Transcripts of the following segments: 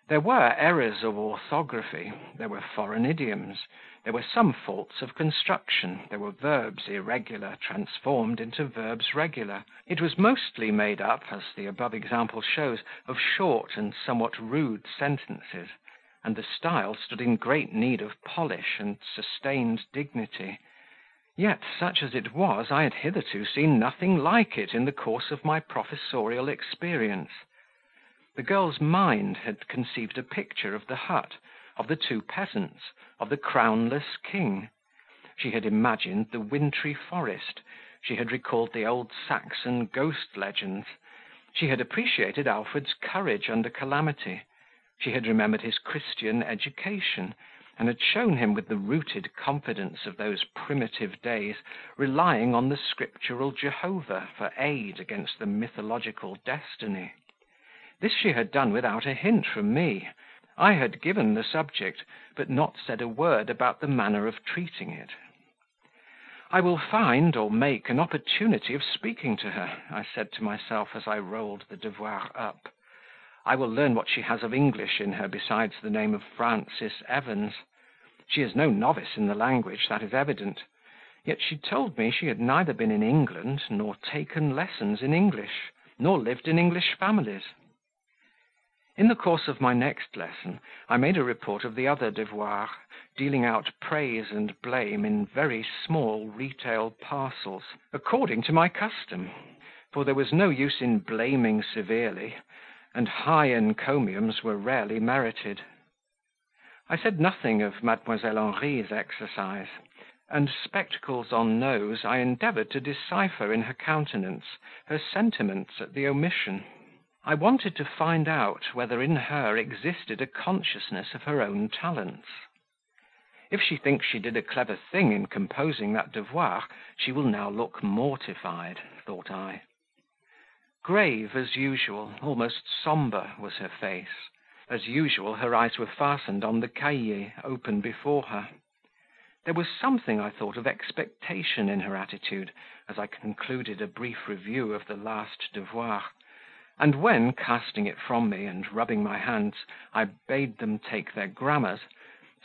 There were errors of orthography, there were foreign idioms, there were some faults of construction, there were verbs irregular transformed into verbs regular. It was mostly made up, as the above example shows, of short and somewhat rude sentences, and the style stood in great need of polish and sustained dignity. Yet, such as it was, I had hitherto seen nothing like it in the course of my professorial experience. The girl's mind had conceived a picture of the hut, of the two peasants, of the crownless king. She had imagined the wintry forest, she had recalled the old Saxon ghost legends, she had appreciated Alfred's courage under calamity, she had remembered his Christian education, and had shown him with the rooted confidence of those primitive days, relying on the scriptural Jehovah for aid against the mythological destiny. This she had done without a hint from me. I had given the subject, but not said a word about the manner of treating it. I will find or make an opportunity of speaking to her, I said to myself as I rolled the devoir up. I will learn what she has of English in her besides the name of Frances Evans. She is no novice in the language, that is evident. Yet she told me she had neither been in England, nor taken lessons in English, nor lived in English families. In the course of my next lesson, I made a report of the other devoir, dealing out praise and blame in very small retail parcels, according to my custom, for there was no use in blaming severely, and high encomiums were rarely merited. I said nothing of Mademoiselle Henri's exercise, and, spectacles on nose, I endeavoured to decipher in her countenance her sentiments at the omission. I wanted to find out whether in her existed a consciousness of her own talents. If she thinks she did a clever thing in composing that devoir, she will now look mortified, thought I. Grave as usual, almost sombre, was her face. As usual, her eyes were fastened on the cahier open before her. There was something, I thought, of expectation in her attitude, as I concluded a brief review of the last devoir, and when, casting it from me and rubbing my hands, I bade them take their grammars,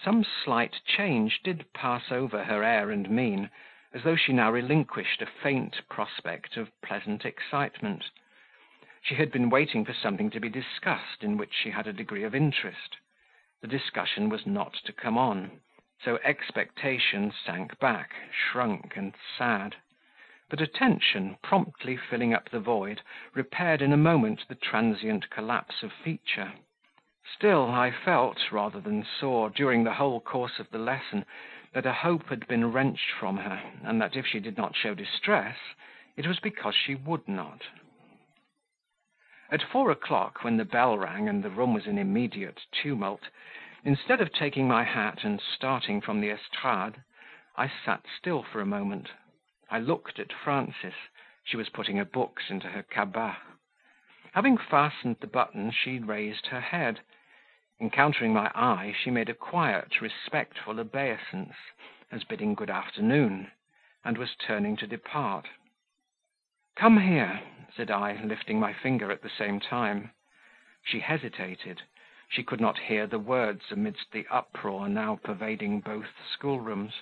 some slight change did pass over her air and mien, as though she now relinquished a faint prospect of pleasant excitement. She had been waiting for something to be discussed in which she had a degree of interest. The discussion was not to come on, so expectation sank back, shrunk and sad. But attention, promptly filling up the void, repaired in a moment the transient collapse of feature. Still, I felt, rather than saw, during the whole course of the lesson, that a hope had been wrenched from her, and that if she did not show distress, it was because she would not. At 4 o'clock, when the bell rang and the room was in immediate tumult, instead of taking my hat and starting from the estrade, I sat still for a moment. I looked at Frances. She was putting her books into her cabas. Having fastened the button, she raised her head. Encountering my eye, she made a quiet, respectful obeisance, as bidding good afternoon, and was turning to depart. "Come here," said I, lifting my finger at the same time. She hesitated. She could not hear the words amidst the uproar now pervading both schoolrooms.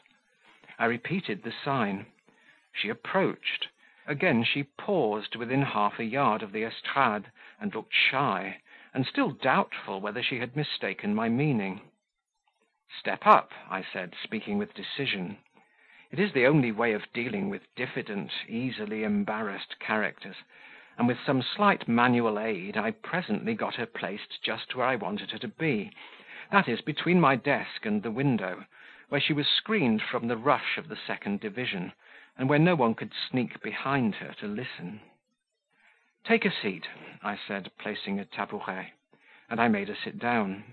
I repeated the sign. She approached. Again she paused within half a yard of the estrade, and looked shy, and still doubtful whether she had mistaken my meaning. "Step up," I said, speaking with decision. It is the only way of dealing with diffident, easily embarrassed characters, and with some slight manual aid I presently got her placed just where I wanted her to be, that is, between my desk and the window, where she was screened from the rush of the second division, and where no one could sneak behind her to listen. "Take a seat," I said, placing a tabouret, and I made her sit down.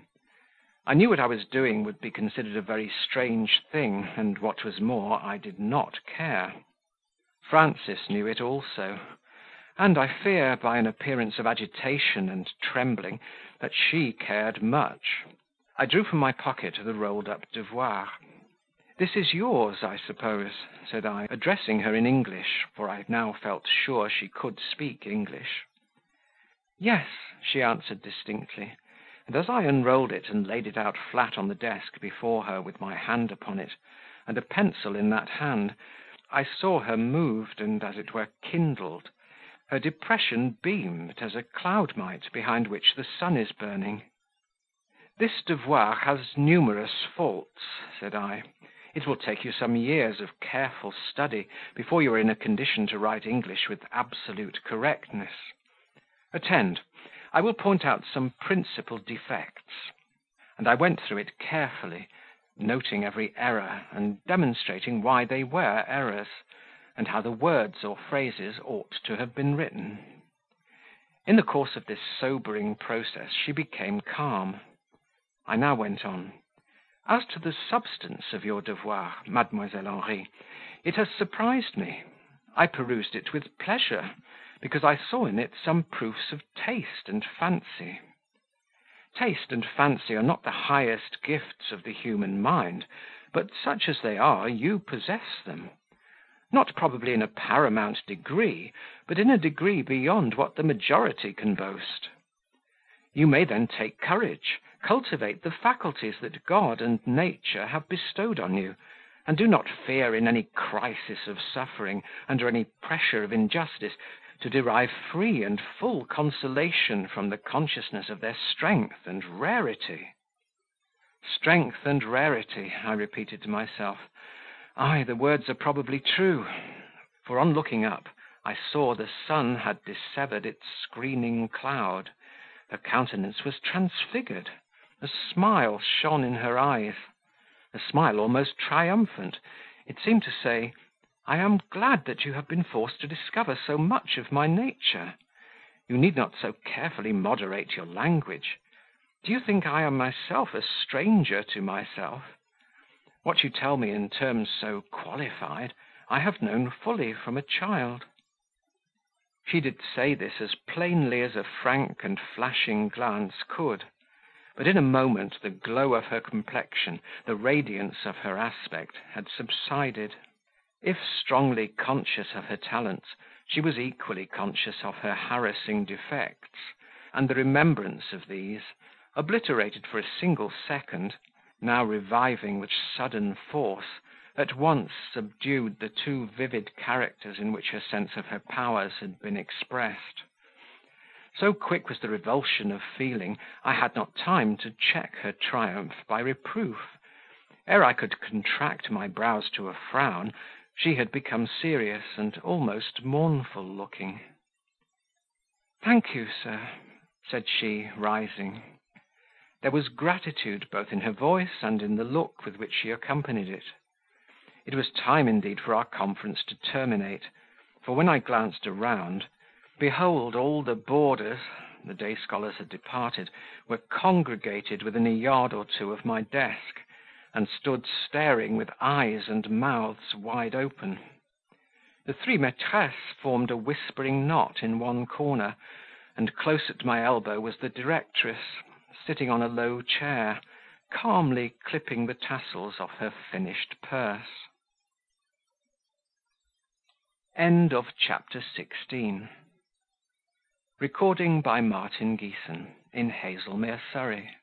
I knew what I was doing would be considered a very strange thing, and what was more, I did not care. Frances knew it also, and I fear, by an appearance of agitation and trembling, that she cared much. I drew from my pocket the rolled-up devoir. "This is yours, I suppose," said I, addressing her in English, for I now felt sure she could speak English. "Yes," she answered distinctly, and as I unrolled it and laid it out flat on the desk before her with my hand upon it, and a pencil in that hand, I saw her moved and, as it were, kindled. Her depression beamed as a cloud might behind which the sun is burning. "This devoir has numerous faults," said I. "It will take you some years of careful study before you are in a condition to write English with absolute correctness. Attend, I will point out some principal defects." And I went through it carefully, noting every error, and demonstrating why they were errors, and how the words or phrases ought to have been written. In the course of this sobering process she became calm. I now went on. "As to the substance of your devoir, Mademoiselle Henri, it has surprised me. I perused it with pleasure, because I saw in it some proofs of taste and fancy. Taste and fancy are not the highest gifts of the human mind, but such as they are, you possess them. Not probably in a paramount degree, but in a degree beyond what the majority can boast. You may then take courage, cultivate the faculties that God and nature have bestowed on you, and do not fear in any crisis of suffering, under any pressure of injustice, to derive free and full consolation from the consciousness of their strength and rarity." Strength and rarity, I repeated to myself. Ay, the words are probably true, for on looking up, I saw the sun had dissevered its screening cloud. Her countenance was transfigured, a smile shone in her eyes, a smile almost triumphant. It seemed to say, "I am glad that you have been forced to discover so much of my nature. You need not so carefully moderate your language. Do you think I am myself a stranger to myself? What you tell me in terms so qualified, I have known fully from a child." She did say this as plainly as a frank and flashing glance could, but in a moment the glow of her complexion, the radiance of her aspect, had subsided. If strongly conscious of her talents, she was equally conscious of her harassing defects, and the remembrance of these, obliterated for a single second, now reviving with sudden force, at once subdued the two vivid characters in which her sense of her powers had been expressed. So quick was the revulsion of feeling, I had not time to check her triumph by reproof. Ere I could contract my brows to a frown, she had become serious and almost mournful looking. "Thank you, sir," said she, rising. There was gratitude both in her voice and in the look with which she accompanied it. It was time indeed for our conference to terminate, for when I glanced around, behold all the boarders, the day scholars had departed, were congregated within a yard or two of my desk, and stood staring with eyes and mouths wide open. The three maitresses formed a whispering knot in one corner, and close at my elbow was the directress, sitting on a low chair, calmly clipping the tassels of her finished purse. End of chapter 16. Recording by Martin Geeson in Hazelmere, Surrey.